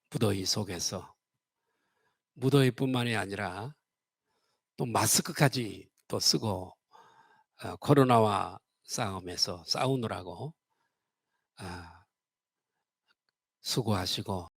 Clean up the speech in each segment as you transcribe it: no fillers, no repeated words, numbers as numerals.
무더위 속에서 무더위뿐만이 아니라 또 마스크까지 또 쓰고 코로나와 싸움에서 싸우느라고 아, 수고하시고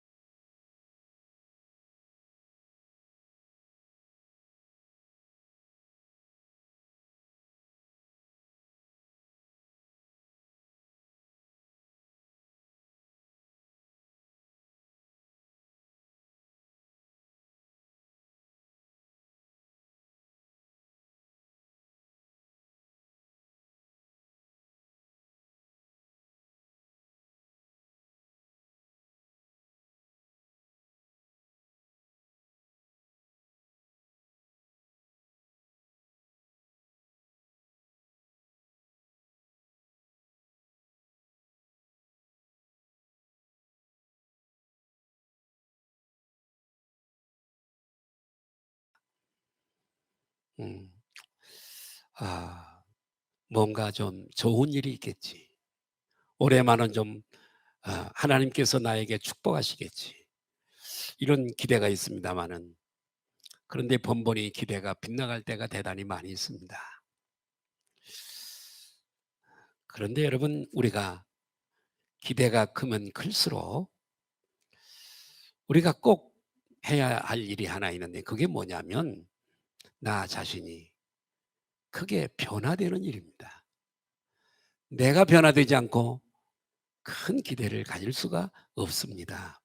음, 아, 뭔가 좀 좋은 일이 있겠지. 올해만은 좀 하나님께서 나에게 축복하시겠지. 이런 기대가 있습니다만은 그런데 번번이 기대가 빗나갈 때가 대단히 많이 있습니다. 그런데 여러분 우리가 기대가 크면 클수록 우리가 꼭 해야 할 일이 하나 있는데 그게 뭐냐면 나 자신이 크게 변화되는 일입니다. 내가 변화되지 않고 큰 기대를 가질 수가 없습니다.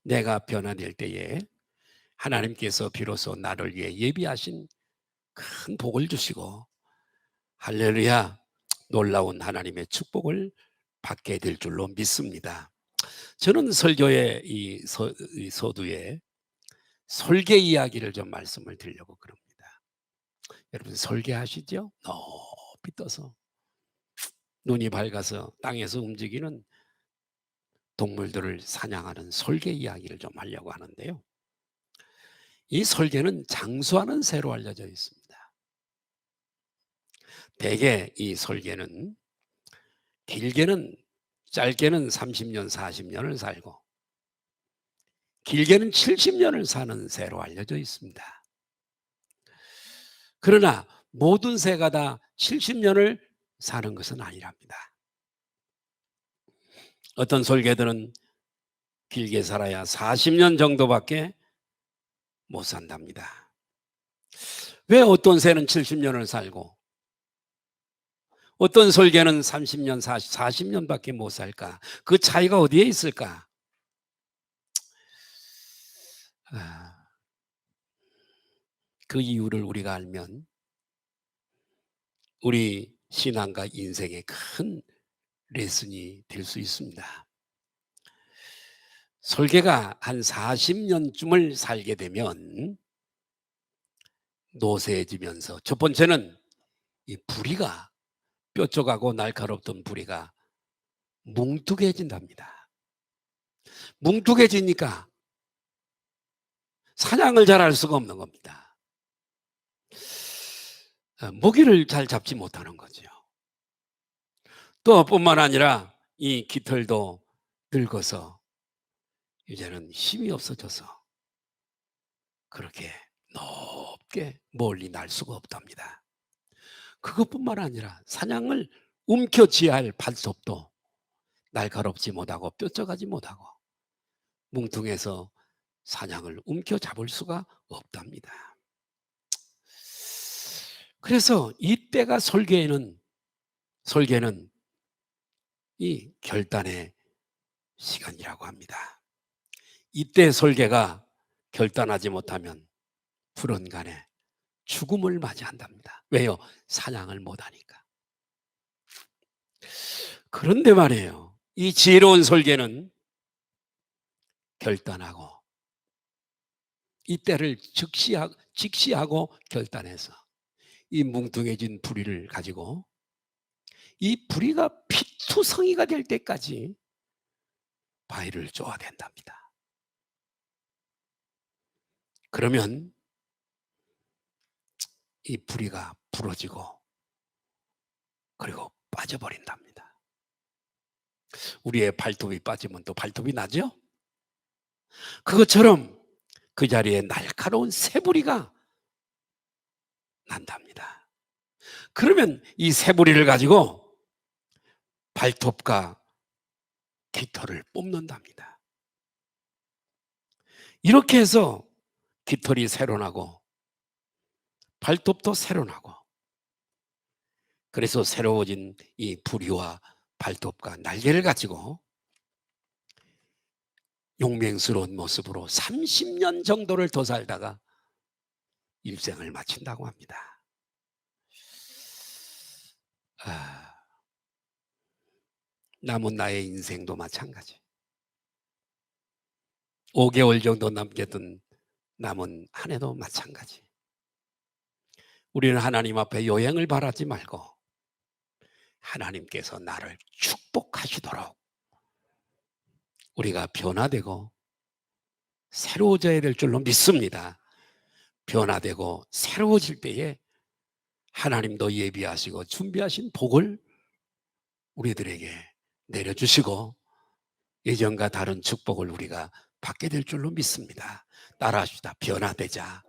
내가 변화될 때에 하나님께서 비로소 나를 위해 예비하신 큰 복을 주시고 할렐루야 놀라운 하나님의 축복을 받게 될 줄로 믿습니다. 저는 설교의 이 서두에 설계 이야기를 좀 말씀을 드리려고 그럽니다. 여러분 설계하시죠? 높이 떠서 눈이 밝아서 땅에서 움직이는 동물들을 사냥하는 설계 이야기를 좀 하려고 하는데요. 이 설계는 장수하는 새로 알려져 있습니다. 대개 이 설계는 길게는 짧게는 30년, 40년을 살고 길게는 70년을 사는 새로 알려져 있습니다. 그러나 모든 새가 다 70년을 사는 것은 아니랍니다. 어떤 설계들은 길게 살아야 40년 정도밖에 못 산답니다. 왜 어떤 새는 70년을 살고 어떤 설계는 30년, 40년밖에 못 살까? 그 차이가 어디에 있을까? 아, 그 이유를 우리가 알면 우리 신앙과 인생에 큰 레슨이 될 수 있습니다. 설계가 한 40년쯤을 살게 되면 노쇠해지면서 첫 번째는 이 부리가 뾰족하고 날카롭던 부리가 뭉툭해진답니다. 뭉툭해지니까 사냥을 잘 할 수가 없는 겁니다. 먹이를 잘 잡지 못하는 거죠. 또 뿐만 아니라 이 깃털도 늙어서 이제는 힘이 없어져서 그렇게 높게 멀리 날 수가 없답니다. 그것뿐만 아니라 사냥을 움켜쥐어야 할 발톱도 날카롭지 못하고 뾰족하지 못하고 뭉퉁해서 사냥을 움켜잡을 수가 없답니다. 그래서 이때가 설계는 이 결단의 시간이라고 합니다. 이때 설계가 결단하지 못하면 불언간에 죽음을 맞이한답니다. 왜요? 사냥을 못하니까. 그런데 말이에요. 이 지혜로운 설계는 결단하고 이때를 직시하고 결단해서 이 뭉뚱해진 부리를 가지고 이 부리가 피투성이가 될 때까지 바위를 쪼아댄답니다. 그러면 이 부리가 부러지고 그리고 빠져버린답니다. 우리의 발톱이 빠지면 또 발톱이 나죠? 그것처럼 그 자리에 날카로운 새부리가 난답니다. 그러면 이 새부리를 가지고 발톱과 깃털을 뽑는답니다. 이렇게 해서 깃털이 새로 나고 발톱도 새로 나고, 그래서 새로워진 이 부리와 발톱과 날개를 가지고 용맹스러운 모습으로 30년 정도를 더 살다가 일생을 마친다고 합니다. 남은 나의 인생도 마찬가지. 5개월 정도 남겨둔 남은 한 해도 마찬가지. 우리는 하나님 앞에 요행을 바라지 말고 하나님께서 나를 축복하시도록 우리가 변화되고 새로워져야 될 줄로 믿습니다. 변화되고 새로워질 때에 하나님도 예비하시고 준비하신 복을 우리들에게 내려주시고 예전과 다른 축복을 우리가 받게 될 줄로 믿습니다. 따라합시다. 변화되자.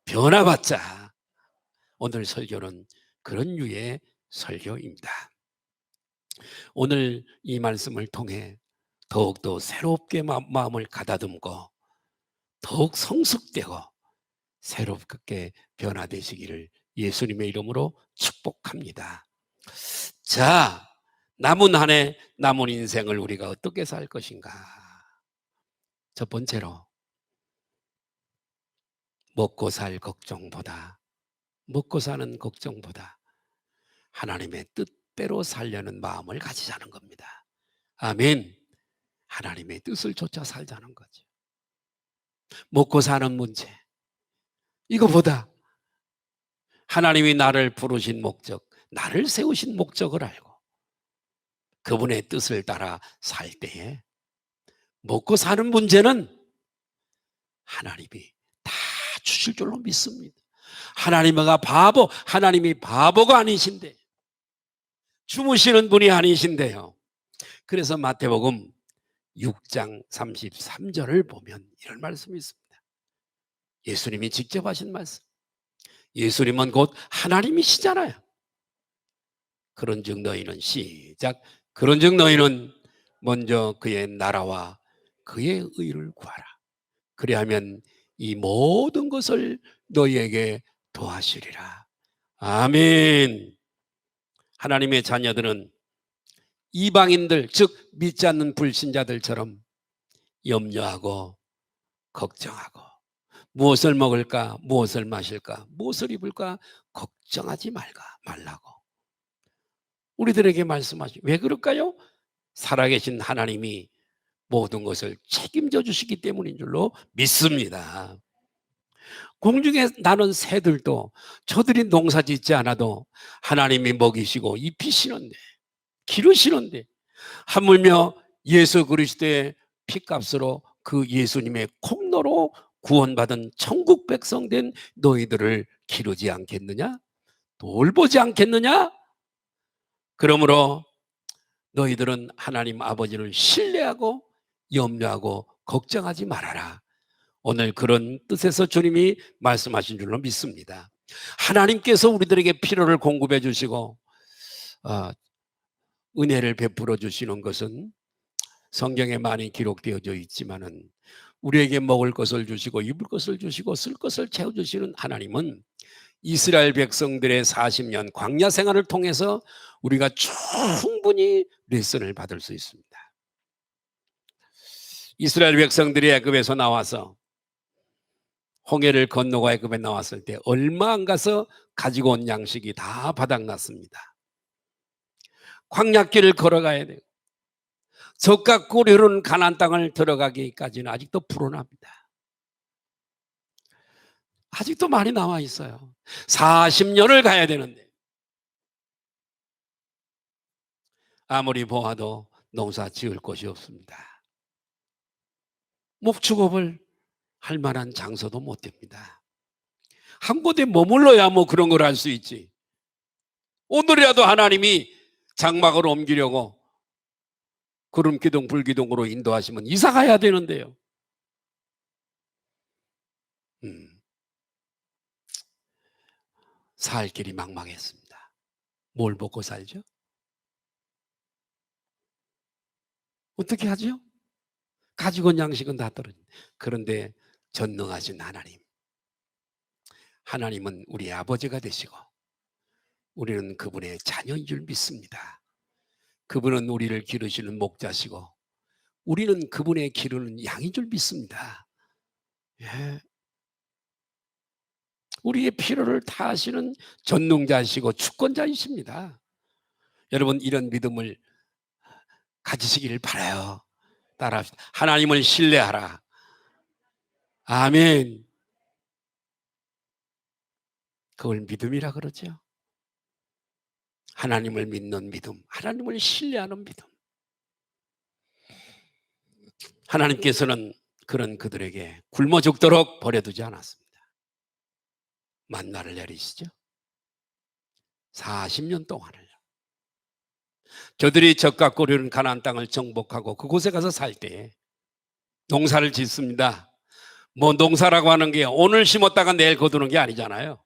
변화받자. 오늘 설교는 그런 류의 설교입니다. 오늘 이 말씀을 통해 더욱더 새롭게 마음을 가다듬고 더욱 성숙되고 새롭게 변화되시기를 예수님의 이름으로 축복합니다. 자, 남은 한 해, 남은 인생을 우리가 어떻게 살 것인가? 첫 번째로 먹고 살 걱정보다, 먹고 사는 걱정보다 하나님의 뜻대로 살려는 마음을 가지자는 겁니다. 아멘. 하나님의 뜻을 쫓아 살자는 거죠. 먹고 사는 문제, 이거보다 하나님이 나를 부르신 목적, 나를 세우신 목적을 알고 그분의 뜻을 따라 살 때에 먹고 사는 문제는 하나님이 다 주실 줄로 믿습니다. 하나님이 바보가 아니신데, 주무시는 분이 아니신데요. 그래서 마태복음 6장 33절을 보면 이런 말씀이 있습니다. 예수님이 직접 하신 말씀. 예수님은 곧 하나님이시잖아요. 그런즉 너희는 시작. 그런즉 너희는 먼저 그의 나라와 그의 의를 구하라. 그리하면 이 모든 것을 너희에게 더하시리라. 아멘. 하나님의 자녀들은 이방인들, 즉 믿지 않는 불신자들처럼 염려하고 걱정하고 무엇을 먹을까, 무엇을 마실까, 무엇을 입을까 걱정하지 말라고 우리들에게 말씀하시죠. 왜 그럴까요? 살아계신 하나님이 모든 것을 책임져 주시기 때문인 줄로 믿습니다. 공중에 나는 새들도 저들이 농사 짓지 않아도 하나님이 먹이시고 입히시는데, 기르시는데, 하물며 예수 그리스도의 피값으로 그 예수님의 콩로로 구원받은 천국 백성 된 너희들을 기르지 않겠느냐? 돌보지 않겠느냐? 그러므로 너희들은 하나님 아버지를 신뢰하고 염려하고 걱정하지 말아라. 오늘 그런 뜻에서 주님이 말씀하신 줄로 믿습니다. 하나님께서 우리들에게 필요를 공급해 주시고 은혜를 베풀어 주시는 것은 성경에 많이 기록되어져 있지만은 우리에게 먹을 것을 주시고 입을 것을 주시고 쓸 것을 채워주시는 하나님은 이스라엘 백성들의 40년 광야 생활을 통해서 우리가 충분히 레슨을 받을 수 있습니다. 이스라엘 백성들이 애굽에서 나와서 홍해를 건너고 애굽에 나왔을 때 얼마 안 가서 가지고 온 양식이 다 바닥났습니다. 광야길을 걸어가야 돼요. 젖과 꿀이 흐르는 가나안 땅을 들어가기까지는 아직도 불어납니다. 아직도 많이 남아 있어요. 40년을 가야 되는데 아무리 보아도 농사 지을 곳이 없습니다. 목축업을 할 만한 장소도 못 됩니다. 한 곳에 머물러야 뭐 그런 걸 할 수 있지. 오늘이라도 하나님이 장막을 옮기려고 구름기둥 불기둥으로 인도하시면 이사 가야 되는데요. 음, 살 길이 막막했습니다. 뭘 먹고 살죠? 어떻게 하죠? 가지고 온 양식은 다 떨어진. 그런데 전능하신 하나님은 우리 아버지가 되시고 우리는 그분의 자녀인 줄 믿습니다. 그분은 우리를 기르시는 목자시고 우리는 그분의 기르는 양인 줄 믿습니다. 예. 우리의 필요를 다 하시는 전능자이시고 주권자이십니다. 여러분, 이런 믿음을 가지시기를 바라요. 따라합시다. 하나님을 신뢰하라. 아멘. 그걸 믿음이라 그러죠. 하나님을 믿는 믿음, 하나님을 신뢰하는 믿음. 하나님께서는 그런 그들에게 굶어 죽도록 버려두지 않았습니다. 만나를 내리시죠. 40년 동안을요. 저들이 적과 고르는 가나안 땅을 정복하고 그곳에 가서 살 때에 농사를 짓습니다. 뭐 농사라고 하는 게 오늘 심었다가 내일 거두는 게 아니잖아요.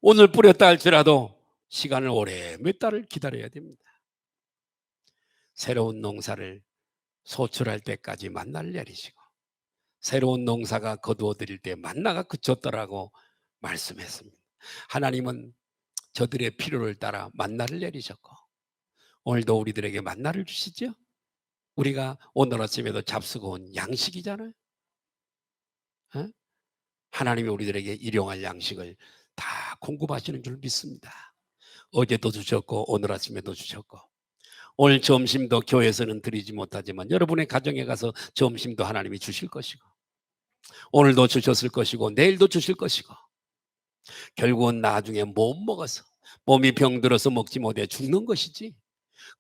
오늘 뿌렸다 할지라도 시간을 오래 몇 달을 기다려야 됩니다. 새로운 농사를 소출할 때까지 만나를 내리시고 새로운 농사가 거두어들일 때 만나가 그쳤더라고 말씀했습니다. 하나님은 저들의 필요를 따라 만나를 내리셨고 오늘도 우리들에게 만나를 주시죠. 우리가 오늘 아침에도 잡수고 온 양식이잖아요. 어? 하나님이 우리들에게 일용할 양식을 다 공급하시는 줄 믿습니다. 어제도 주셨고 오늘 아침에도 주셨고 오늘 점심도 교회에서는 드리지 못하지만 여러분의 가정에 가서 점심도 하나님이 주실 것이고 오늘도 주셨을 것이고 내일도 주실 것이고 결국은 나중에 못 먹어서 몸이 병들어서 먹지 못해 죽는 것이지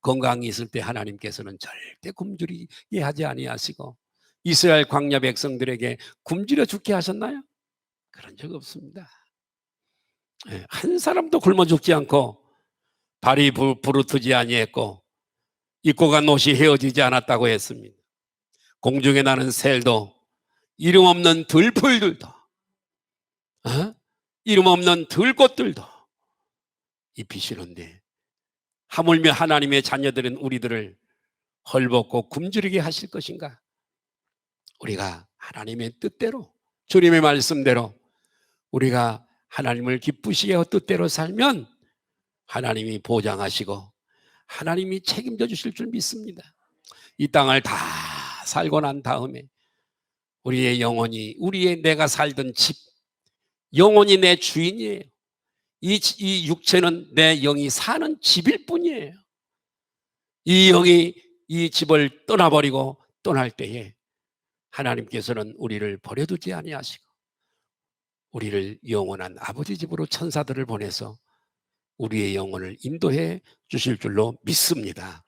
건강이 있을 때 하나님께서는 절대 굶주리게 하지 아니하시고 이스라엘 광야 백성들에게 굶주려 죽게 하셨나요? 그런 적 없습니다. 한 사람도 굶어 죽지 않고 발이 부르트지 아니했고 입고 간 옷이 헤어지지 않았다고 했습니다. 공중에 나는 새도 이름 없는 들풀들도 이름 없는 들꽃들도 입히시는데 하물며 하나님의 자녀들은 우리들을 헐벗고 굶주리게 하실 것인가? 우리가 하나님의 뜻대로 주님의 말씀대로 우리가 하나님을 기쁘시게 뜻대로 살면 하나님이 보장하시고 하나님이 책임져 주실 줄 믿습니다. 이 땅을 다 살고 난 다음에 우리의 영혼이 우리의 내가 살던 집 영혼이 내 주인이에요. 이 육체는 내 영이 사는 집일 뿐이에요. 이 영이 이 집을 떠나버리고 떠날 때에 하나님께서는 우리를 버려두지 아니하시고 우리를 영원한 아버지 집으로 천사들을 보내서 우리의 영혼을 인도해 주실 줄로 믿습니다.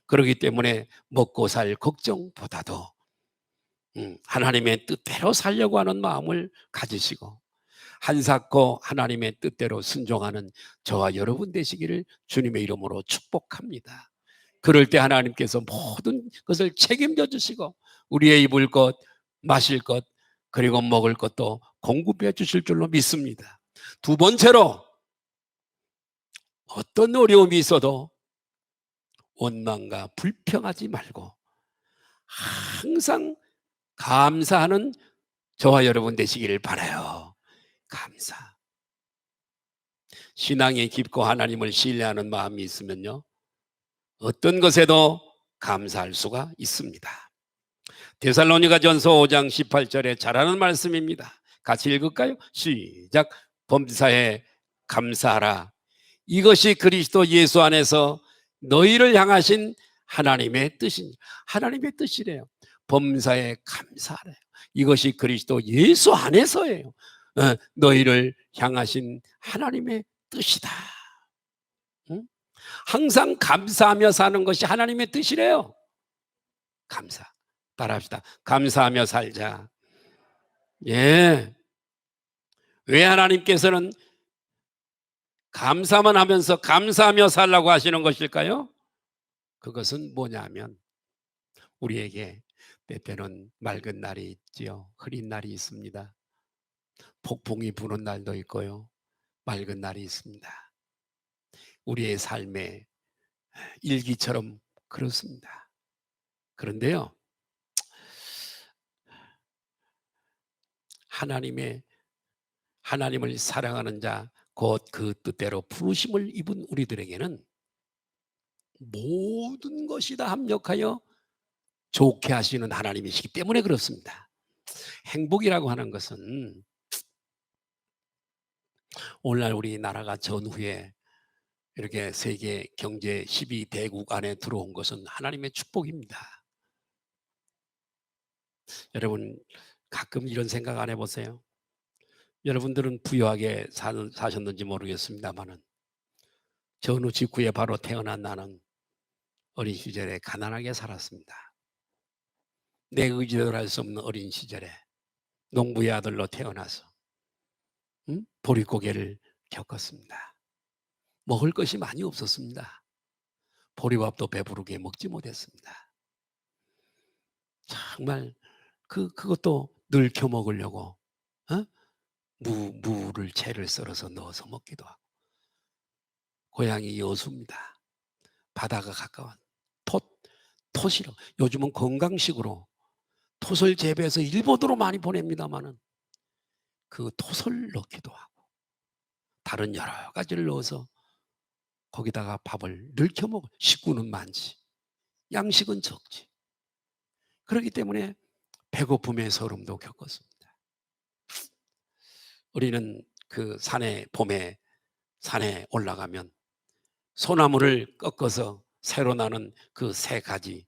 그렇기 때문에 먹고 살 걱정보다도 하나님의 뜻대로 살려고 하는 마음을 가지시고 한사코 하나님의 뜻대로 순종하는 저와 여러분 되시기를 주님의 이름으로 축복합니다. 그럴 때 하나님께서 모든 것을 책임져 주시고 우리의 입을 것, 마실 것, 그리고 먹을 것도 공급해 주실 줄로 믿습니다. 두 번째로 어떤 어려움이 있어도 원망과 불평하지 말고 항상 감사하는 저와 여러분 되시기를 바라요. 감사. 신앙이 깊고 하나님을 신뢰하는 마음이 있으면요. 어떤 것에도 감사할 수가 있습니다. 데살로니가전서 5장 18절에 잘하는 말씀입니다. 같이 읽을까요? 시작. 범사에 감사하라. 이것이 그리스도 예수 안에서 너희를 향하신 하나님의 뜻이니 하나님의 뜻이래요. 범사에 감사하래요. 이것이 그리스도 예수 안에서예요. 너희를 향하신 하나님의 뜻이다. 응? 항상 감사하며 사는 것이 하나님의 뜻이래요. 감사. 따라합시다. 감사하며 살자. 예. 왜 하나님께서는 감사만 하면서 감사하며 살라고 하시는 것일까요? 그것은 뭐냐면 우리에게 때때는 맑은 날이 있지요. 흐린 날이 있습니다. 폭풍이 부는 날도 있고요. 맑은 날이 있습니다. 우리의 삶의 일기처럼 그렇습니다. 그런데요, 하나님을 사랑하는 자, 곧 그 뜻대로 부르심을 입은 우리들에게는 모든 것이 다 합력하여 좋게 하시는 하나님이시기 때문에 그렇습니다. 행복이라고 하는 것은 오늘날 우리나라가 전후에 이렇게 세계 경제 12대국 안에 들어온 것은 하나님의 축복입니다. 여러분 가끔 이런 생각 안 해보세요? 여러분들은 부유하게 사셨는지 모르겠습니다만은 전후 직후에 바로 태어난 나는 어린 시절에 가난하게 살았습니다. 내 의지대로 할 수 없는 어린 시절에 농부의 아들로 태어나서 보릿고개를 겪었습니다. 먹을 것이 많이 없었습니다. 보리밥도 배부르게 먹지 못했습니다. 정말 그것도 늙혀 먹으려고 무를 채를 썰어서 넣어서 먹기도 하고. 고향이 여수입니다. 바다가 가까운 톳이라고. 요즘은 건강식으로 톳을 재배해서 일본으로 많이 보냅니다마는 그 톳을 넣기도 하고 다른 여러 가지를 넣어서 거기다가 밥을 늙혀 먹어. 식구는 많지, 양식은 적지. 그렇기 때문에 배고픔의 서름도 겪었습니다. 우리는 그 봄에 산에 올라가면 소나무를 꺾어서 새로 나는 그 새 가지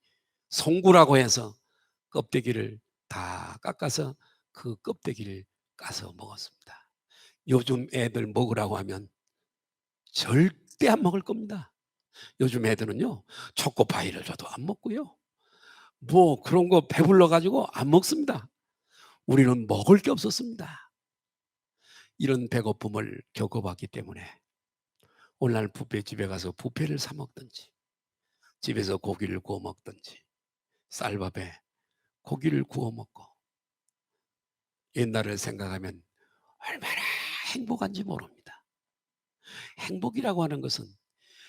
송구라고 해서 껍데기를 다 깎아서 그 껍데기를 까서 먹었습니다. 요즘 애들 먹으라고 하면 절대 안 먹을 겁니다. 요즘 애들은요, 초코파이를 줘도 안 먹고요, 뭐 그런 거 배불러 가지고 안 먹습니다. 우리는 먹을 게 없었습니다. 이런 배고픔을 겪어봤기 때문에 오늘날 뷔페집에 가서 뷔페를 사 먹든지 집에서 고기를 구워 먹든지 쌀밥에 고기를 구워 먹고 옛날을 생각하면 얼마나 행복한지 모릅니다. 행복이라고 하는 것은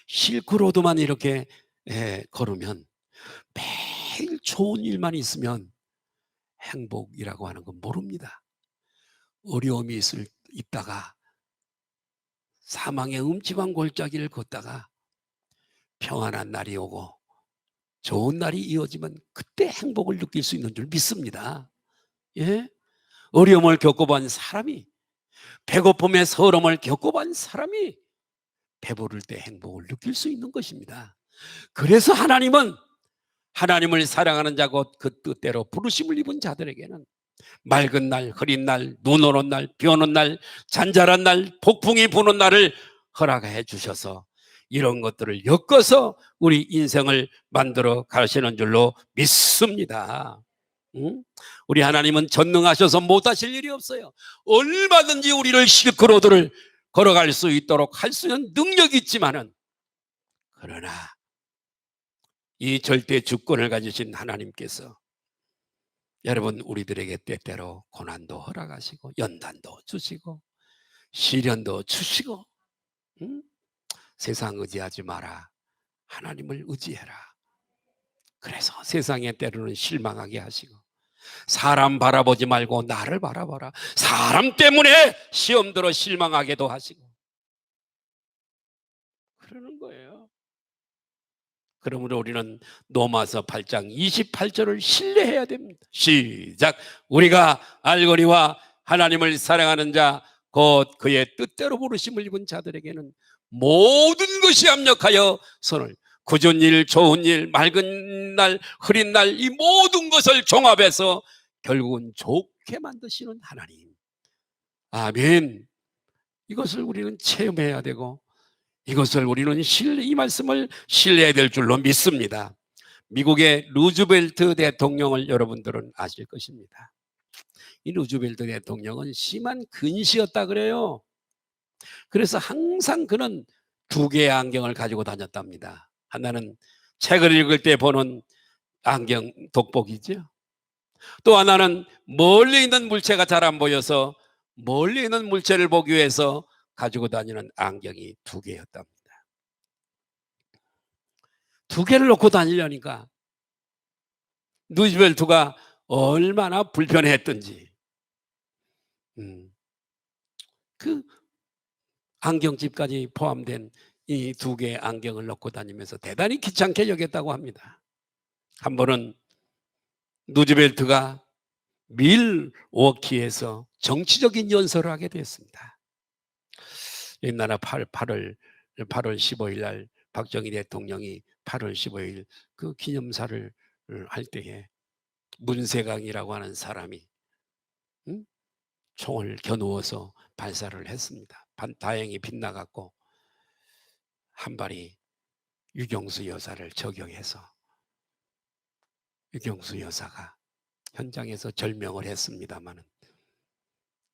실크로드만 이렇게 걸으면 매일 좋은 일만 있으면 행복이라고 하는 건 모릅니다. 어려움이 있다가 사망의 음침한 골짜기를 걷다가 평안한 날이 오고 좋은 날이 이어지면 그때 행복을 느낄 수 있는 줄 믿습니다. 예? 어려움을 겪어본 사람이, 배고픔의 서름을 겪어본 사람이 배부를 때 행복을 느낄 수 있는 것입니다. 그래서 하나님은 하나님을 사랑하는 자 곧 그 뜻대로 부르심을 입은 자들에게는 맑은 날, 흐린 날, 눈 오는 날, 비 오는 날, 잔잔한 날, 폭풍이 부는 날을 허락해 주셔서 이런 것들을 엮어서 우리 인생을 만들어 가시는 줄로 믿습니다. 우리 하나님은 전능하셔서 못하실 일이 없어요. 얼마든지 우리를 실크로드를 걸어갈 수 있도록 할 수 있는 능력이 있지만은, 그러나 이 절대 주권을 가지신 하나님께서 여러분 우리들에게 때때로 고난도 허락하시고 연단도 주시고 시련도 주시고, 세상 의지하지 마라, 하나님을 의지해라. 그래서 세상에 때로는 실망하게 하시고 사람 바라보지 말고 나를 바라봐라. 사람 때문에 시험 들어 실망하게도 하시고 그러는 거예요. 그러므로 우리는 로마서 8장 28절을 신뢰해야 됩니다. 시작. 우리가 알거니와 하나님을 사랑하는 자 곧 그의 뜻대로 부르심을 입은 자들에게는 모든 것이 합력하여 선을, 굳은 일, 좋은 일, 맑은 날, 흐린 날, 이 모든 것을 종합해서 결국은 좋게 만드시는 하나님. 아멘. 이것을 우리는 체험해야 되고 이것을 우리는 이 말씀을 신뢰해야 될 줄로 믿습니다. 미국의 루즈벨트 대통령을 여러분들은 아실 것입니다. 이 루즈벨트 대통령은 심한 근시였다 그래요. 그래서 항상 그는 두 개의 안경을 가지고 다녔답니다. 하나는 책을 읽을 때 보는 안경, 돋보기죠. 또 하나는 멀리 있는 물체가 잘 안 보여서 멀리 있는 물체를 보기 위해서 가지고 다니는 안경이 2개였답니다. 2개를 놓고 다니려니까 누즈벨트가 얼마나 불편했던지, 그 안경집까지 포함된 이 2개의 안경을 넣고 다니면서 대단히 귀찮게 여겼다고 합니다. 한 번은 누즈벨트가 밀워키에서 정치적인 연설을 하게 됐습니다. 옛날에 8월 15일 날 박정희 대통령이 8월 15일 그 기념사를 할 때에 문세강이라고 하는 사람이 총을 겨누어서 발사를 했습니다. 다행히 빗나갔고 한 발이 유경수 여사를 저격해서 유경수 여사가 현장에서 절명을 했습니다마는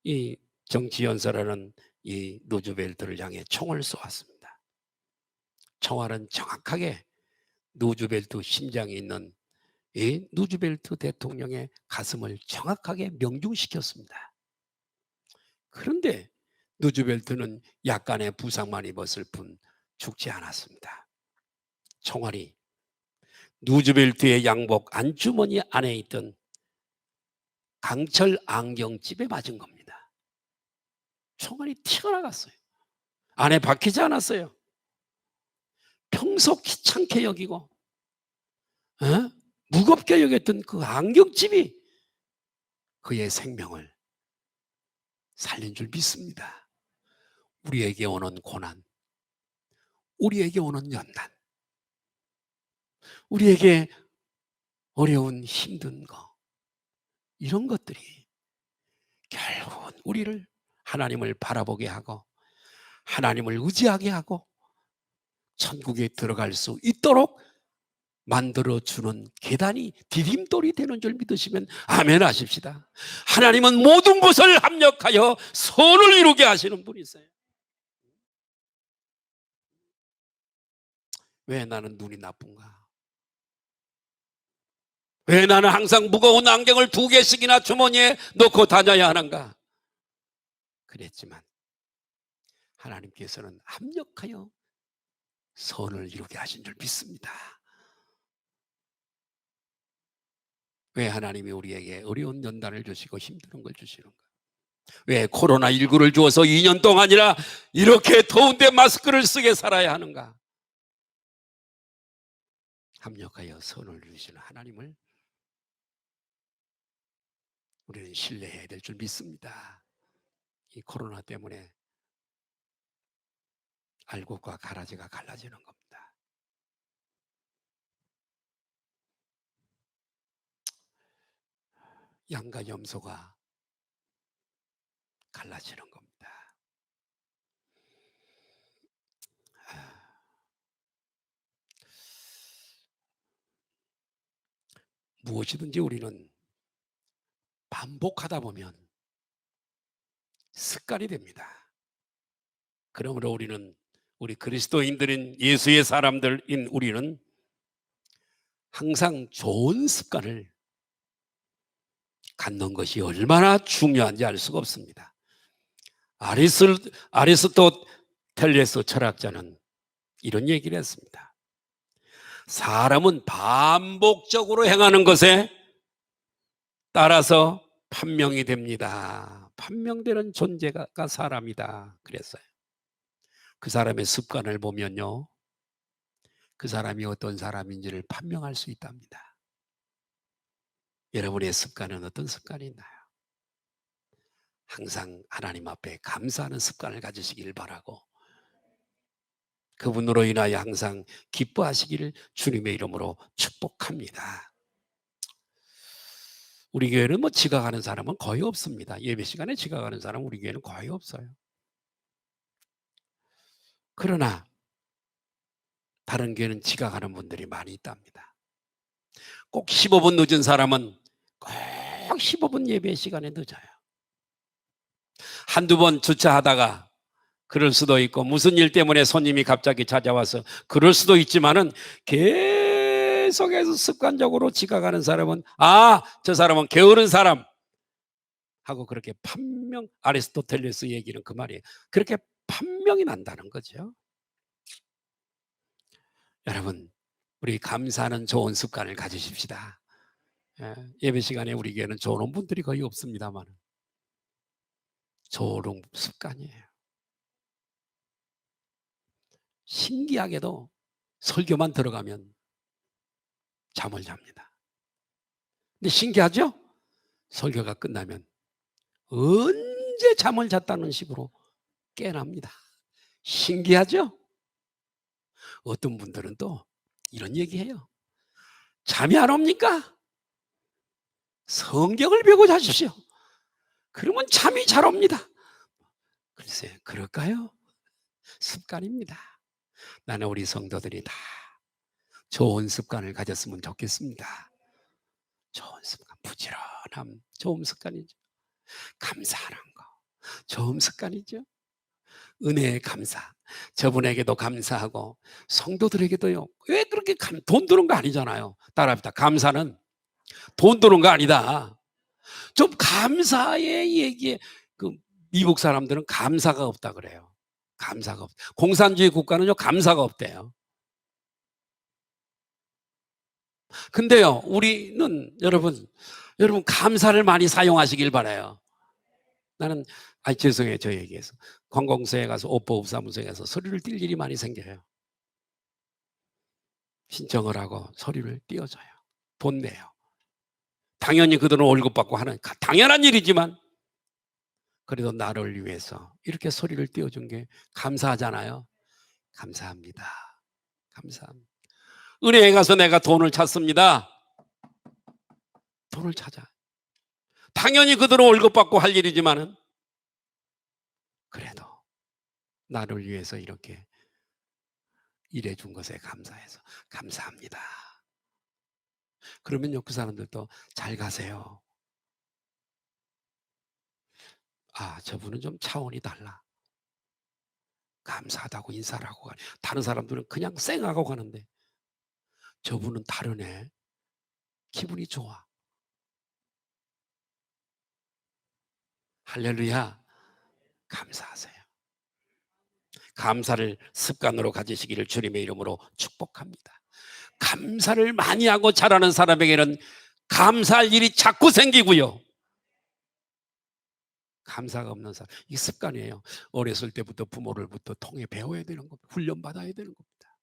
이 정치연설하는 이 누즈벨트를 향해 총을 쏘았습니다. 총알은 정확하게 누즈벨트 심장에 있는 이 누즈벨트 대통령의 가슴을 정확하게 명중시켰습니다. 그런데 누즈벨트는 약간의 부상만 입었을 뿐 죽지 않았습니다. 총알이 누즈벨트의 양복 안주머니 안에 있던 강철 안경집에 맞은 겁니다. 총알이 튀어나갔어요. 안에 박히지 않았어요. 평소 귀찮게 여기고 무겁게 여겼던 그 안경집이 그의 생명을 살린 줄 믿습니다. 우리에게 오는 고난, 우리에게 오는 연단, 우리에게 어려운 힘든 거, 이런 것들이 결국은 우리를 하나님을 바라보게 하고 하나님을 의지하게 하고 천국에 들어갈 수 있도록 만들어주는 계단이 디딤돌이 되는 줄 믿으시면 아멘 하십시다. 하나님은 모든 것을 합력하여 선을 이루게 하시는 분이세요. 왜 나는 눈이 나쁜가? 왜 나는 항상 무거운 안경을 2개씩이나 주머니에 넣고 다녀야 하는가? 그랬지만 하나님께서는 합력하여 선을 이루게 하신 줄 믿습니다. 왜 하나님이 우리에게 어려운 연단을 주시고 힘든 걸 주시는가? 왜 코로나19를 주어서 2년 동안이나 이렇게 더운데 마스크를 쓰게 살아야 하는가? 합력하여 선을 이루시는 하나님을 우리는 신뢰해야 될 줄 믿습니다. 이 코로나 때문에 알곡과 가라지가 갈라지는 겁니다. 양과 염소가 갈라지는 겁니다. 무엇이든지 우리는 반복하다 보면 습관이 됩니다. 그러므로 우리 그리스도인들인 예수의 사람들인 우리는 항상 좋은 습관을 갖는 것이 얼마나 중요한지 알 수가 없습니다. 아리스토텔레스 철학자는 이런 얘기를 했습니다. 사람은 반복적으로 행하는 것에 따라서 판명이 됩니다. 판명되는 존재가 사람이다 그랬어요. 그 사람의 습관을 보면요, 그 사람이 어떤 사람인지를 판명할 수 있답니다. 여러분의 습관은 어떤 습관이 있나요? 항상 하나님 앞에 감사하는 습관을 가지시길 바라고 그분으로 인하여 항상 기뻐하시기를 주님의 이름으로 축복합니다. 우리 교회는 뭐 지각하는 사람은 거의 없습니다. 예배 시간에 지각하는 사람은 우리 교회는 거의 없어요. 그러나 다른 교회는 지각하는 분들이 많이 있답니다. 꼭 15분 늦은 사람은 꼭 15분 예배 시간에 늦어요. 한두 번 주차하다가 그럴 수도 있고 무슨 일 때문에 손님이 갑자기 찾아와서 그럴 수도 있지만은 계속해서 습관적으로 지각하는 사람은 저 사람은 게으른 사람, 하고 그렇게 판명, 아리스토텔레스 얘기는 그 말이에요. 그렇게 판명이 난다는 거죠. 여러분, 우리 감사하는 좋은 습관을 가지십시다. 예배 시간에 우리 교회는 좋은 분들이 거의 없습니다만 좋은 습관이에요. 신기하게도 설교만 들어가면 잠을 잡니다. 근데 신기하죠? 설교가 끝나면 언제 잠을 잤다는 식으로 깨납니다. 신기하죠? 어떤 분들은 또 이런 얘기해요. 잠이 안 옵니까? 성경을 배우고 자십시오. 그러면 잠이 잘 옵니다. 글쎄, 그럴까요? 습관입니다. 나는 우리 성도들이 다 좋은 습관을 가졌으면 좋겠습니다. 좋은 습관, 부지런함, 좋은 습관이죠. 감사하는 거, 좋은 습관이죠. 은혜의 감사, 저분에게도 감사하고 성도들에게도요. 왜 그렇게 돈 드는 거 아니잖아요. 따라합시다. 감사는 돈 드는 거 아니다. 좀 감사의 얘기에 그 미국 사람들은 감사가 없다 그래요. 감사가 없. 공산주의 국가는요 감사가 없대요. 근데요 우리는 여러분 감사를 많이 사용하시길 바라요. 나는 죄송해요 저 얘기해서 관공서에 가서 업보업사무소에 가서 서류를 띌 일이 많이 생겨요. 신청을 하고 서류를 띄워줘요. 돈 내요. 당연히 그들은 월급 받고 하는 당연한 일이지만 그래도 나를 위해서 이렇게 소리를 띄워준 게 감사하잖아요. 감사합니다. 감사합니다. 은행에 가서 내가 돈을 찾습니다. 돈을 찾아. 당연히 그들은 월급 받고 할 일이지만은 그래도 나를 위해서 이렇게 일해준 것에 감사해서 감사합니다. 그러면요 그 사람들도 잘 가세요. 저분은 좀 차원이 달라. 감사하다고 인사를 하고 가네. 다른 사람들은 그냥 쌩하고 가는데 저분은 다르네. 기분이 좋아. 할렐루야. 감사하세요. 감사를 습관으로 가지시기를 주님의 이름으로 축복합니다. 감사를 많이 하고 잘하는 사람에게는 감사할 일이 자꾸 생기고요. 감사가 없는 사람, 이 습관이에요. 어렸을 때부터 부모를부터 통해 배워야 되는 겁니다. 훈련받아야 되는 겁니다.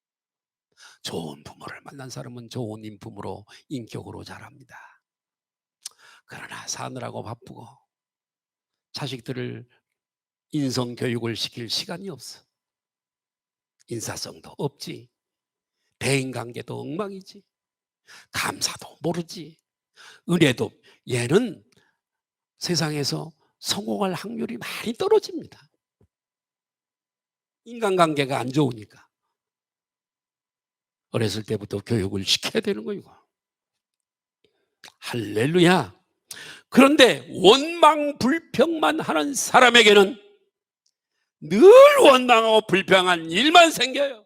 좋은 부모를 만난 사람은 좋은 인품으로 인격으로 자랍니다. 그러나 사느라고 바쁘고 자식들을 인성교육을 시킬 시간이 없어. 인사성도 없지. 대인관계도 엉망이지. 감사도 모르지. 은혜도 얘는 세상에서 성공할 확률이 많이 떨어집니다. 인간관계가 안 좋으니까. 어렸을 때부터 교육을 시켜야 되는 거예요. 할렐루야. 그런데 원망 불평만 하는 사람에게는 늘 원망하고 불평한 일만 생겨요.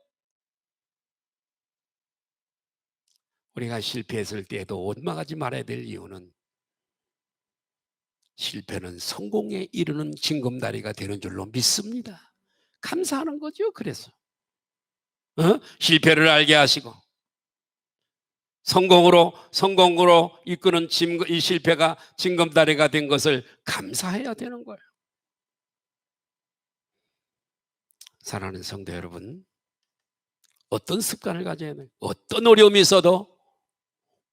우리가 실패했을 때에도 원망하지 말아야 될 이유는 실패는 성공에 이르는 징검다리가 되는 줄로 믿습니다. 감사하는 거죠. 그래서 실패를 알게 하시고 성공으로 이끄는 이 실패가 징검다리가 된 것을 감사해야 되는 거예요. 사랑하는 성도 여러분, 어떤 습관을 가져야 해요? 어떤 어려움이 있어도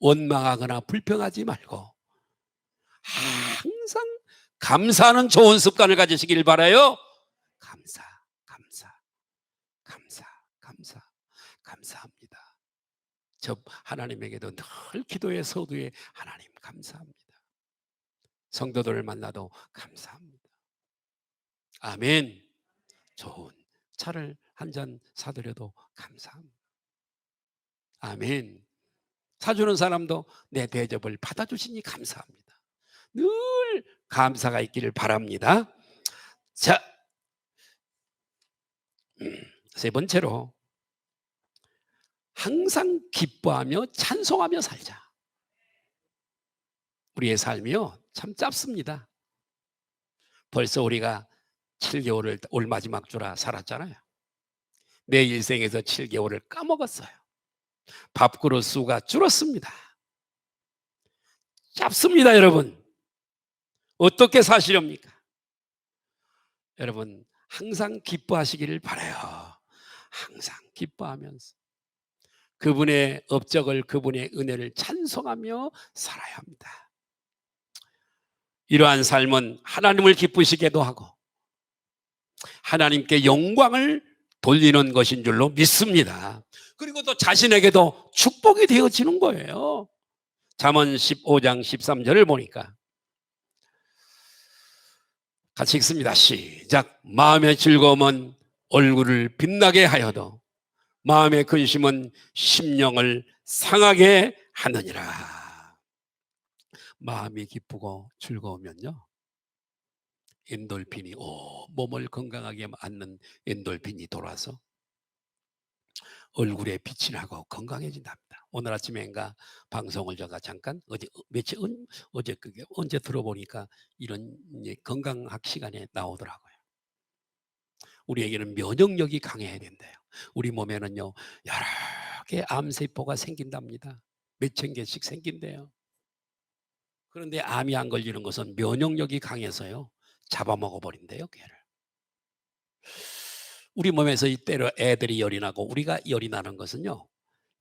원망하거나 불평하지 말고 항상 감사하는 좋은 습관을 가지시길 바라요. 감사합니다. 저 하나님에게도 늘 기도의 서두에 하나님 감사합니다. 성도들을 만나도 감사합니다. 아멘. 좋은 차를 한 잔 사드려도 감사합니다. 아멘. 사주는 사람도 내 대접을 받아주시니 감사합니다. 늘 감사가 있기를 바랍니다. 자, 세 번째로 항상 기뻐하며 찬송하며 살자. 우리의 삶이요 참 짧습니다. 벌써 우리가 7개월을 올 마지막 주라 살았잖아요. 내 일생에서 7개월을 까먹었어요. 밥그릇 수가 줄었습니다. 짧습니다, 여러분. 어떻게 사시렵니까? 여러분, 항상 기뻐하시기를 바라요. 항상 기뻐하면서 그분의 업적을, 그분의 은혜를 찬송하며 살아야 합니다. 이러한 삶은 하나님을 기쁘시게도 하고 하나님께 영광을 돌리는 것인 줄로 믿습니다. 그리고 또 자신에게도 축복이 되어지는 거예요. 잠언 15장 13절을 보니까 같이 읽습니다. 시작. 마음의 즐거움은 얼굴을 빛나게 하여도 마음의 근심은 심령을 상하게 하느니라. 마음이 기쁘고 즐거우면요, 엔돌핀이 몸을 건강하게 만든 엔돌핀이 돌아서 얼굴에 빛이 나고 건강해진답니다. 오늘 아침에인가 방송을 제가 잠깐 어제 그게 언제 들어보니까 이런 건강학 시간에 나오더라고요. 우리에게는 면역력이 강해야 된대요. 우리 몸에는요 여러 개의 암세포가 생긴답니다. 몇천 개씩 생긴대요. 그런데 암이 안 걸리는 것은 면역력이 강해서요 잡아먹어 버린대요, 걔를. 우리 몸에서 이때로 애들이 열이 나고 우리가 열이 나는 것은요,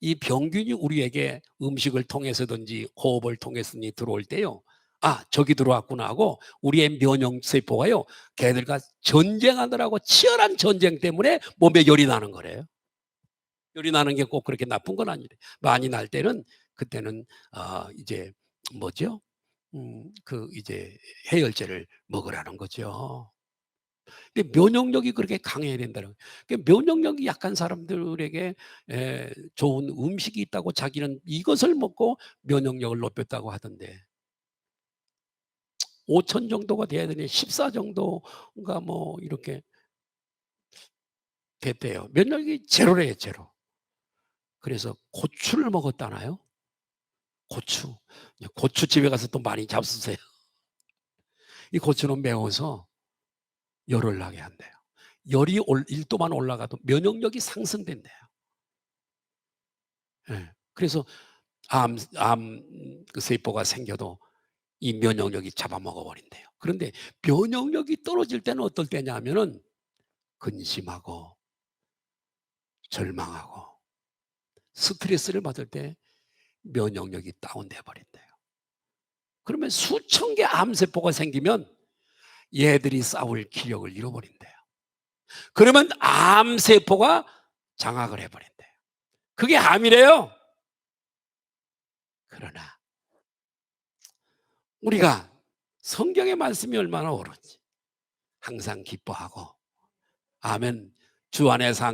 이 병균이 우리에게 음식을 통해서든지 호흡을 통해서든지 들어올 때요, 아 저기 들어왔구나 하고 우리의 면역세포가요 걔들과 전쟁하느라고 치열한 전쟁 때문에 몸에 열이 나는 거래요. 열이 나는 게 꼭 그렇게 나쁜 건 아니래. 많이 날 때는 그때는 이제 뭐죠? 그 이제 해열제를 먹으라는 거죠. 근데 면역력이 그렇게 강해야 된다는 거예요. 그러니까 면역력이 약한 사람들에게 좋은 음식이 있다고 자기는 이것을 먹고 면역력을 높였다고 하던데 5천 정도가 돼야 되니 14 정도가 뭐 이렇게 됐대요. 면역력이 제로래요, 제로. 그래서 고추를 먹었다나요? 고추 집에 가서 또 많이 잡수세요. 이 고추는 매워서 열을 나게 한대요. 열이 1도만 올라가도 면역력이 상승된대요. 네. 그래서 암 그 세포가 생겨도 이 면역력이 잡아먹어 버린대요. 그런데 면역력이 떨어질 때는 어떨 때냐 하면은 근심하고 절망하고 스트레스를 받을 때 면역력이 다운돼 버린대요. 그러면 수천 개 암세포가 생기면 얘들이 싸울 기력을 잃어버린대요. 그러면 암세포가 장악을 해버린대요. 그게 암이래요. 그러나 우리가 성경의 말씀이 얼마나 옳은지 항상 기뻐하고, 아멘, 주 안에서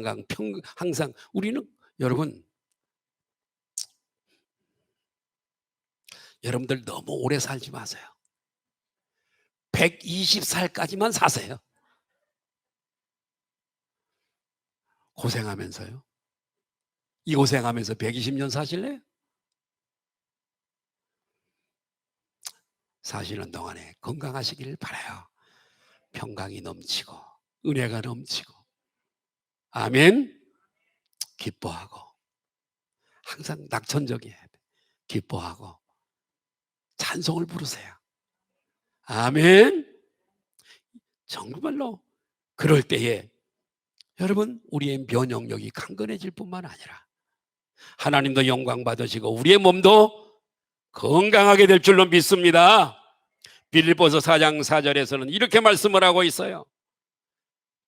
항상 우리는 여러분, 여러분들 너무 오래 살지 마세요. 120살까지만 사세요. 고생하면서요. 이 고생하면서 120년 사실래요? 사시는 동안에 건강하시길 바라요. 평강이 넘치고 은혜가 넘치고, 아멘. 기뻐하고 항상 낙천적이어야 돼. 기뻐하고 찬송을 부르세요. 아멘. 정말로 그럴 때에 여러분 우리의 면역력이 강건해질 뿐만 아니라 하나님도 영광 받으시고 우리의 몸도 건강하게 될 줄로 믿습니다. 빌립보서 4장 4절에서는 이렇게 말씀을 하고 있어요.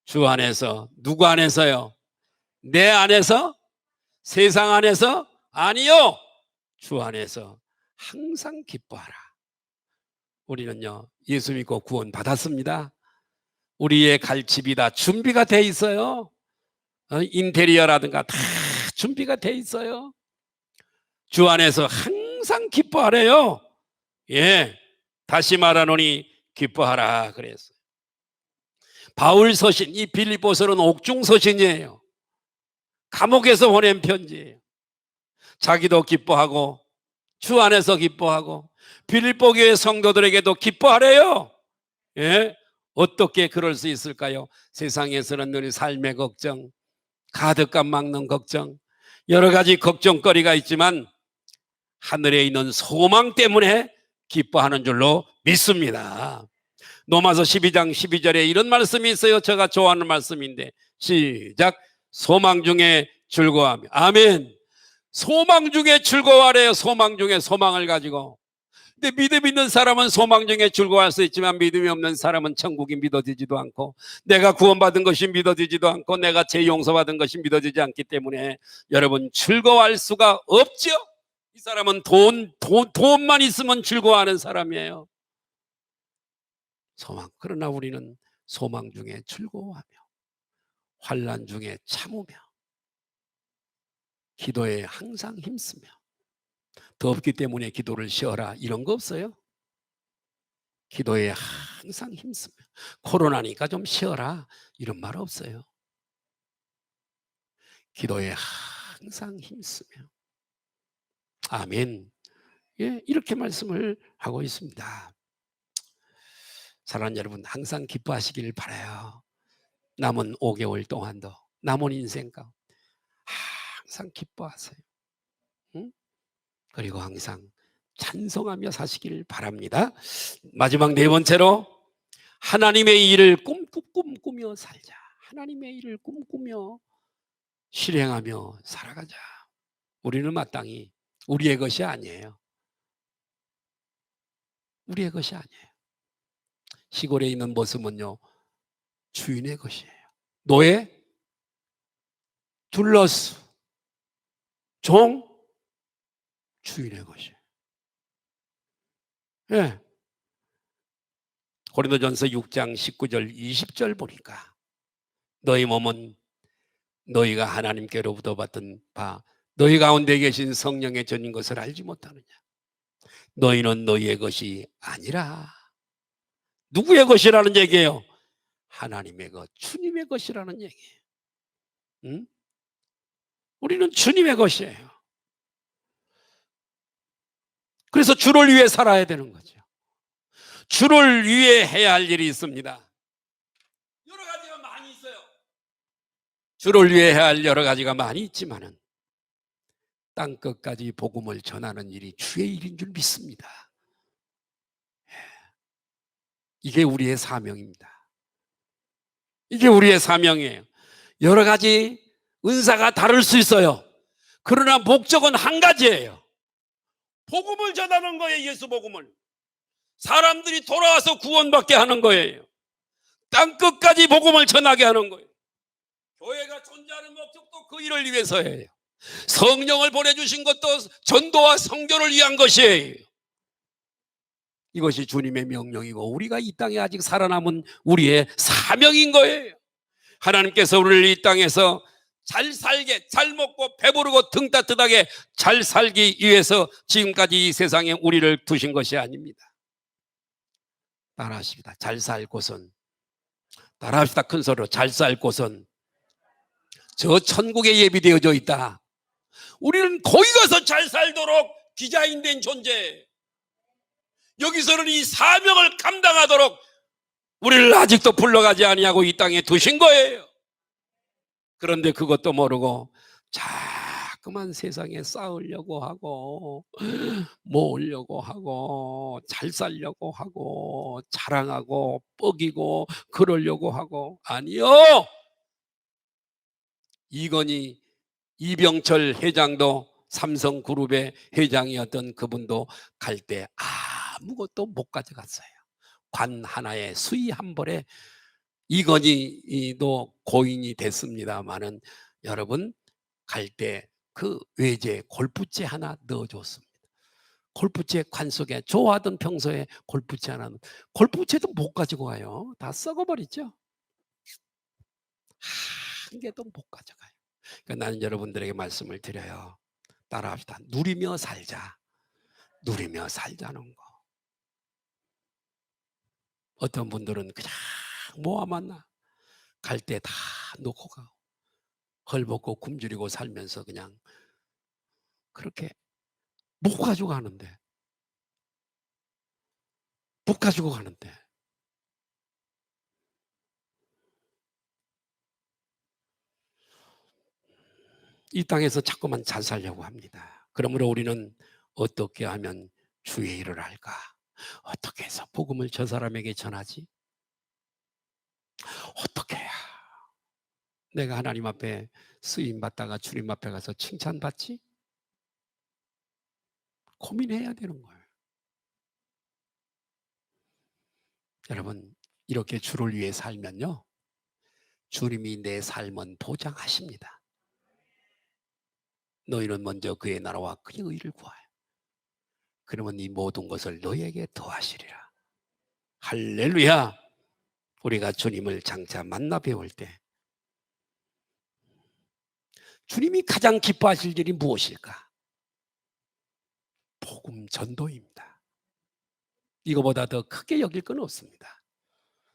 주 안에서, 누구 안에서요? 내 안에서? 세상 안에서? 아니요, 주 안에서 항상 기뻐하라. 우리는요 예수 믿고 구원 받았습니다. 우리의 갈 집이 다 준비가 돼 있어요. 인테리어라든가 다 준비가 돼 있어요. 주 안에서 항상 기뻐하래요. 예, 다시 말하노니 기뻐하라 그랬어요. 바울 서신, 이 빌립보서는 옥중 서신이에요. 감옥에서 보낸 편지예요. 자기도 기뻐하고 주 안에서 기뻐하고 빌립보 교회 성도들에게도 기뻐하래요. 예, 어떻게 그럴 수 있을까요? 세상에서는 늘 삶의 걱정, 가득감 막는 걱정, 여러 가지 걱정거리가 있지만 하늘에 있는 소망 때문에 기뻐하는 줄로 믿습니다. 로마서 12장 12절에 이런 말씀이 있어요. 제가 좋아하는 말씀인데 시작. 소망 중에 즐거워하며. 아멘. 소망 중에 즐거워하래요. 소망 중에 소망을 가지고. 근데 믿음 있는 사람은 소망 중에 즐거워할 수 있지만 믿음이 없는 사람은 천국이 믿어지지도 않고 내가 구원받은 것이 믿어지지도 않고 내가 죄 용서받은 것이 믿어지지 않기 때문에 여러분 즐거워할 수가 없죠. 이 사람은 돈만 있으면 즐거워하는 사람이에요. 소망. 그러나 우리는 소망 중에 즐거워하며 환난 중에 참으며 기도에 항상 힘쓰며 덥기 때문에 기도를 쉬어라 이런 거 없어요. 기도에 항상 힘쓰며 코로나니까 좀 쉬어라 이런 말 없어요. 기도에 항상 힘쓰며 아멘. 예, 이렇게 말씀을 하고 있습니다. 사랑하는 여러분 항상 기뻐하시길 바라요. 남은 5개월 동안도 남은 인생과 항상 기뻐하세요. 응? 그리고 항상 찬송하며 사시길 바랍니다. 마지막 네 번째로 하나님의 일을 꿈꾸며 살자. 하나님의 일을 꿈꾸며 실행하며 살아가자. 우리는 마땅히 우리의 것이 아니에요. 우리의 것이 아니에요. 시골에 있는 모습은요 주인의 것이에요. 노예, 둘러스, 종, 주인의 것이에요. 예. 고린도전서 6장 19절 20절 보니까 너희 몸은 너희가 하나님께로부터 받은 바 너희 가운데 계신 성령의 전인 것을 알지 못하느냐. 너희는 너희의 것이 아니라 누구의 것이라는 얘기예요? 하나님의 것, 주님의 것이라는 얘기예요. 응? 우리는 주님의 것이에요. 그래서 주를 위해 살아야 되는 거죠. 주를 위해 해야 할 일이 있습니다. 여러 가지가 많이 있어요. 주를 위해 해야 할 여러 가지가 많이 있지만은 땅끝까지 복음을 전하는 일이 주의 일인 줄 믿습니다. 이게 우리의 사명입니다. 이게 우리의 사명이에요. 여러 가지 은사가 다를 수 있어요. 그러나 목적은 한 가지예요. 복음을 전하는 거예요. 예수 복음을. 사람들이 돌아와서 구원받게 하는 거예요. 땅끝까지 복음을 전하게 하는 거예요. 교회가 존재하는 목적도 그 일을 위해서예요. 성령을 보내주신 것도 전도와 성교를 위한 것이에요. 이것이 주님의 명령이고 우리가 이 땅에 아직 살아남은 우리의 사명인 거예요. 하나님께서 우리를 이 땅에서 잘 살게, 잘 먹고 배부르고 등 따뜻하게 잘 살기 위해서 지금까지 이 세상에 우리를 두신 것이 아닙니다. 따라하십니다. 잘 살 곳은, 따라합시다. 큰 소리로. 잘 살 곳은 저 천국에 예비되어져 있다. 우리는 거기 가서 잘 살도록 디자인된 존재예요. 여기서는 이 사명을 감당하도록 우리를 아직도 불러가지 아니하고 이 땅에 두신 거예요. 그런데 그것도 모르고 자꾸만 세상에 쌓으려고 하고 모으려고 하고 잘 살려고 하고 자랑하고 뻐기고 그러려고 하고 아니요. 이건희 이병철 회장도 삼성그룹의 회장이었던 그분도 갈 때 아무것도 못 가져갔어요. 관 하나에 수의 한 벌에 이건희도 고인이 됐습니다마는 여러분 갈 때 그 외제 골프채 하나 넣어줬습니다. 골프채 관 속에 좋아하던 평소에 골프채 하나, 골프채도 못 가지고 가요. 다 썩어버리죠. 한 개도 못 가져가요. 그러니까 나는 여러분들에게 말씀을 드려요. 따라합시다. 누리며 살자. 누리며 살자는 거. 어떤 분들은 그냥 모아만 갈 때 다 놓고 가고 헐벗고 굶주리고 살면서 그냥 그렇게 못 가지고 가는데 못 가지고 가는데 이 땅에서 자꾸만 잘 살려고 합니다. 그러므로 우리는 어떻게 하면 주의 일을 할까? 어떻게 해서 복음을 저 사람에게 전하지? 어떻게 해야 내가 하나님 앞에 쓰임 받다가 주님 앞에 가서 칭찬받지? 고민해야 되는 거예요. 여러분, 이렇게 주를 위해 살면요, 주님이 내 삶은 보장하십니다. 너희는 먼저 그의 나라와 그의 의를 구하여. 그러면 이 모든 것을 너희에게 더하시리라. 할렐루야. 우리가 주님을 장차 만나 배울 때 주님이 가장 기뻐하실 일이 무엇일까? 복음 전도입니다. 이거보다 더 크게 여길 건 없습니다.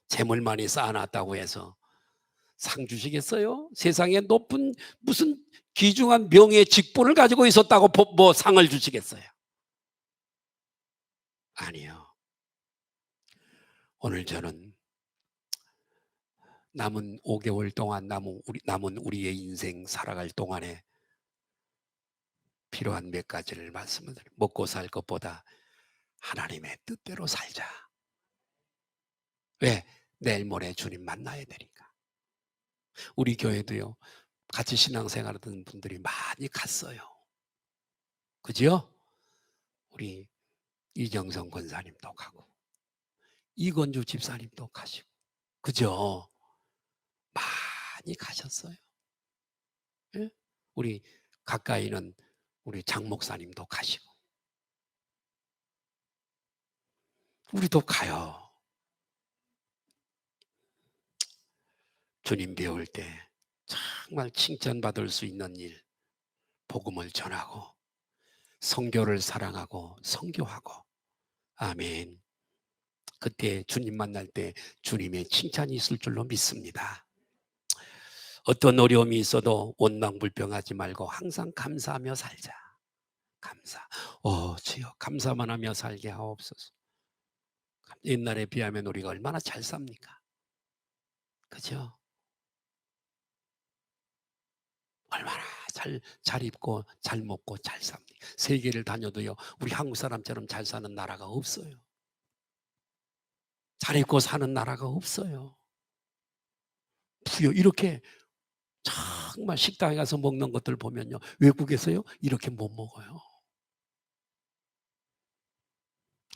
재물 많이 쌓아놨다고 해서 상 주시겠어요? 세상에 높은 무슨 귀중한 명예 직분을 가지고 있었다고 뭐 상을 주시겠어요? 아니요. 오늘 저는 남은 5개월 동안 남은 우리의 인생 살아갈 동안에 필요한 몇 가지를 말씀을 드립니다. 먹고 살 것보다 하나님의 뜻대로 살자. 왜? 내일 모레 주님 만나야 되니까. 우리 교회도요, 같이 신앙생활하던 분들이 많이 갔어요. 그죠? 우리 이정성 권사님도 가고 이건주 집사님도 가시고, 그죠? 많이 가셨어요. 예? 우리 가까이는 우리 장 목사님도 가시고, 우리도 가요. 주님 배울 때 정말 칭찬받을 수 있는 일, 복음을 전하고 선교를 사랑하고 선교하고, 아멘. 그때 주님 만날 때 주님의 칭찬이 있을 줄로 믿습니다. 어떤 어려움이 있어도 원망불평하지 말고 항상 감사하며 살자. 감사. 주여 감사만 하며 살게 하옵소서. 옛날에 비하면 우리가 얼마나 잘 삽니까? 그죠? 얼마나 잘 입고 잘 먹고 잘 삽니까? 세계를 다녀도요, 우리 한국 사람처럼 잘 사는 나라가 없어요. 잘 입고 사는 나라가 없어요. 부여 이렇게 정말 식당에 가서 먹는 것들 보면요, 외국에서요 이렇게 못 먹어요.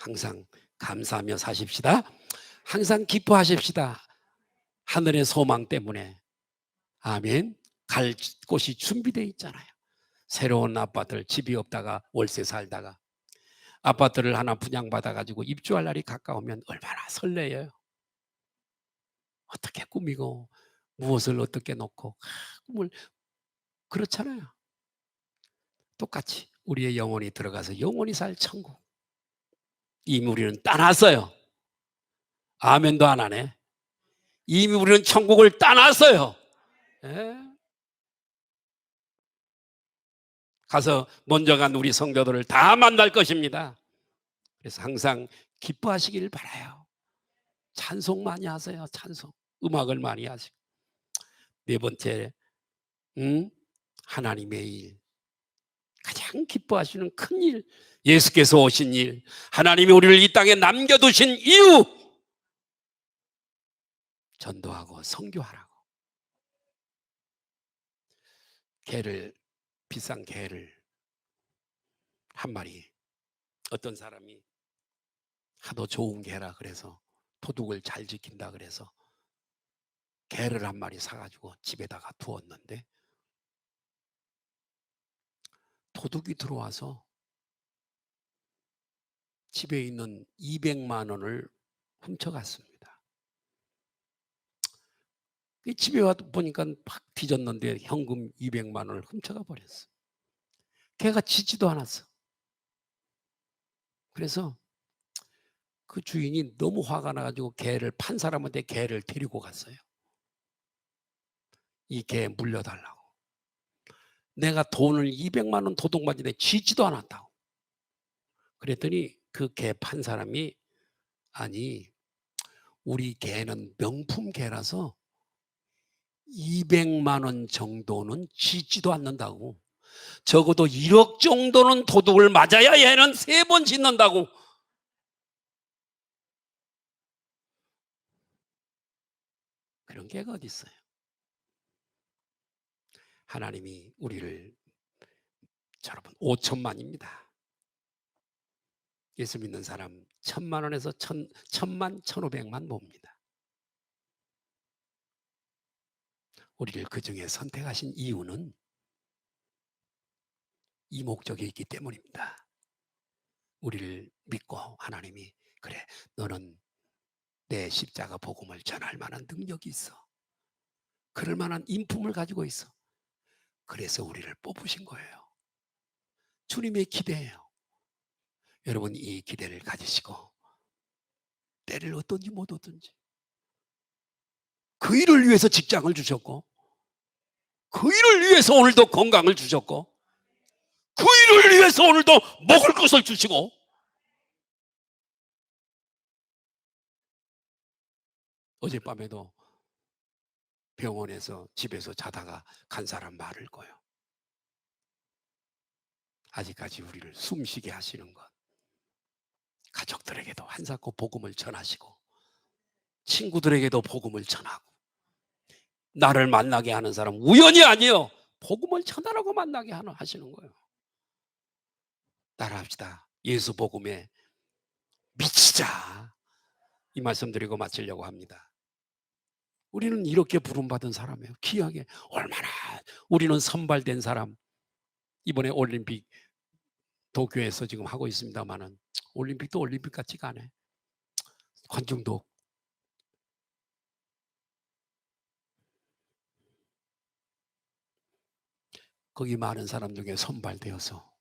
항상 감사하며 사십시다. 항상 기뻐하십시다. 하늘의 소망 때문에. 아멘. 갈 곳이 준비되어 있잖아요. 새로운 아파트를, 집이 없다가 월세 살다가 아파트를 하나 분양받아가지고 입주할 날이 가까우면 얼마나 설레요. 어떻게 꾸미고 무엇을 어떻게 놓고 꿈을, 그렇잖아요. 똑같이 우리의 영혼이 들어가서 영혼이 살 천국, 이미 우리는 따놨어요. 아멘도 안 하네. 이미 우리는 천국을 따놨어요. 예? 가서 먼저 간 우리 성도들을 다 만날 것입니다. 그래서 항상 기뻐하시길 바라요. 찬송 많이 하세요. 찬송. 음악을 많이 하시고. 네 번째, 하나님의 일. 가장 기뻐하시는 큰 일, 예수께서 오신 일, 하나님이 우리를 이 땅에 남겨두신 이유, 전도하고 선교하라고. 비싼 개를 한 마리, 어떤 사람이 하도 좋은 개라 그래서 도둑을 잘 지킨다 그래서 개를 한 마리 사가지고 집에다가 두었는데 도둑이 들어와서 집에 있는 200만 원을 훔쳐갔습니다. 집에 와 보니까 팍 뒤졌는데 현금 200만 원을 훔쳐가 버렸어. 개가 짖지도 않았어. 그래서 그 주인이 너무 화가 나가지고 개를 판 사람한테 개를 데리고 갔어요. 이 개 물려달라고. 내가 돈을 200만 원 도둑맞이는데 짖지도 않았다고. 그랬더니 그 개 판 사람이, 아니 우리 개는 명품 개라서 200만 원 정도는 짓지도 않는다고. 적어도 1억 정도는 도둑을 맞아야 얘는 3번 짓는다고. 그런 게 어디 있어요? 하나님이 우리를, 여러분, 5천만입니다. 예수 믿는 사람 1,000만 원에서 1,000만, 1,500만 봅니다. 우리를 그 중에 선택하신 이유는 이 목적이 있기 때문입니다. 우리를 믿고 하나님이, 그래, 너는 내 십자가 복음을 전할 만한 능력이 있어. 그럴 만한 인품을 가지고 있어. 그래서 우리를 뽑으신 거예요. 주님의 기대예요. 여러분, 이 기대를 가지시고 때를 어떤지 못 어떤지, 그 일을 위해서 직장을 주셨고, 그 일을 위해서 오늘도 건강을 주셨고, 그 일을 위해서 오늘도 먹을 것을 주시고, 어젯밤에도 병원에서 집에서 자다가 간 사람 말을 거요. 아직까지 우리를 숨쉬게 하시는 것, 가족들에게도 한사코 복음을 전하시고, 친구들에게도 복음을 전하고, 나를 만나게 하는 사람 우연이 아니에요. 복음을 전하라고 만나게 하시는 거예요. 따라합시다. 예수 복음에 미치자. 이 말씀 드리고 마치려고 합니다. 우리는 이렇게 부름받은 사람이에요. 귀하게. 얼마나 우리는 선발된 사람. 이번에 올림픽 도쿄에서 지금 하고 있습니다만은 올림픽도 올림픽 같지가 않아요. 관중도 거기 많은 사람 중에 선발되어서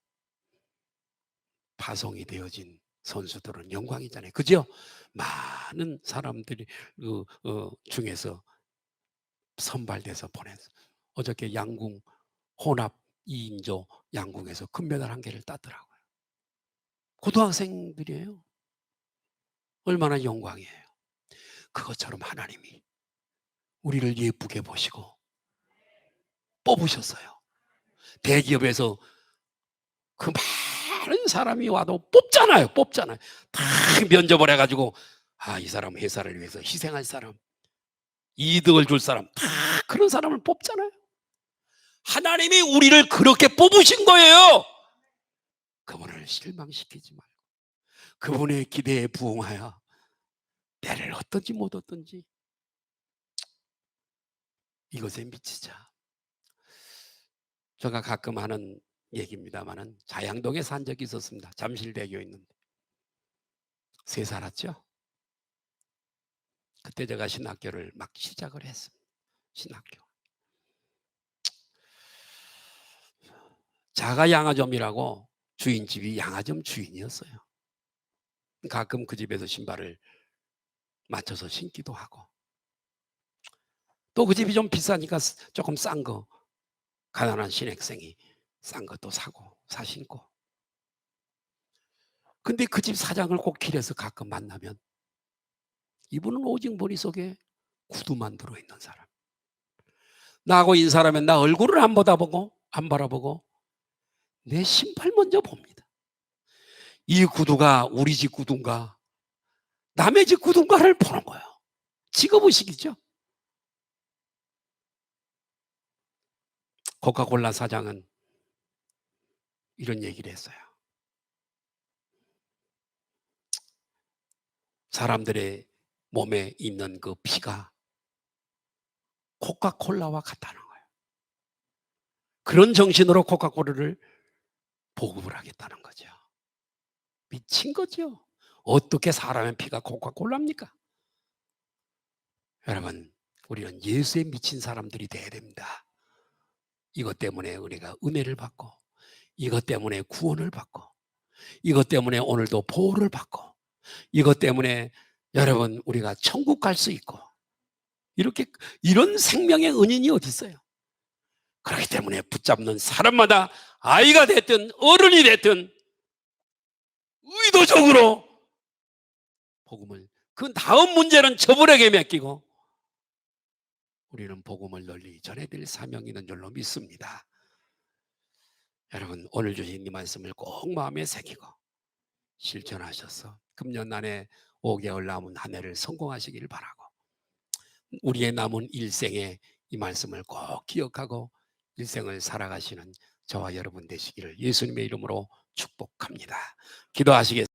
파송이 되어진 선수들은 영광이잖아요. 그죠? 많은 사람들이 중에서 선발돼서 보내서 어저께 양궁 혼합 2인조 양궁에서 금메달 1개를 땄더라고요. 고등학생들이에요. 얼마나 영광이에요. 그것처럼 하나님이 우리를 예쁘게 보시고 뽑으셨어요. 대기업에서 그 많은 사람이 와도 뽑잖아요. 다 면접을 해가지고, 이 사람 회사를 위해서 희생할 사람, 이득을 줄 사람, 다 그런 사람을 뽑잖아요. 하나님이 우리를 그렇게 뽑으신 거예요. 그분을 실망시키지 말고 그분의 기대에 부응하여 때를 어떤지 못 어떤지 이것에 미치자. 제가 가끔 하는 얘기입니다만은 자양동에 산 적이 있었습니다. 잠실대교에 있는데 3 살았죠. 그때 제가 신학교를 막 시작을 했습니다. 신학교. 자가 양화점이라고 주인집이 양화점 주인이었어요. 가끔 그 집에서 신발을 맞춰서 신기도 하고, 또 그 집이 좀 비싸니까 조금 싼 거, 가난한 신학생이 싼 것도 사고 사신고. 근데 그 집 사장을 꼭 길에서 가끔 만나면 이분은 오직 머릿속에 구두만 들어있는 사람. 나하고 인사하면 나 얼굴을 안 바라보고 내 신발 먼저 봅니다. 이 구두가 우리 집 구두인가 남의 집 구두인가를 보는 거예요. 직업의식이죠. 코카콜라 사장은 이런 얘기를 했어요. 사람들의 몸에 있는 그 피가 코카콜라와 같다는 거예요. 그런 정신으로 코카콜라를 보급을 하겠다는 거죠. 미친 거죠. 어떻게 사람의 피가 코카콜라입니까? 여러분, 우리는 예수에 미친 사람들이 돼야 됩니다. 이것 때문에 우리가 은혜를 받고, 이것 때문에 구원을 받고, 이것 때문에 오늘도 보호를 받고, 이것 때문에 여러분 우리가 천국 갈 수 있고, 이런 생명의 은인이 어디 있어요? 그렇기 때문에 붙잡는 사람마다 아이가 됐든 어른이 됐든 의도적으로 복음을, 그 다음 문제는 저분에게 맡기고 우리는 복음을 널리 전해드릴 사명이 있는 줄로 믿습니다. 여러분, 오늘 주신 이 말씀을 꼭 마음에 새기고 실천하셔서 금년 안에 5개월 남은 한 해를 성공하시기를 바라고, 우리의 남은 일생에 이 말씀을 꼭 기억하고 일생을 살아가시는 저와 여러분 되시기를 예수님의 이름으로 축복합니다. 기도하시겠습니다.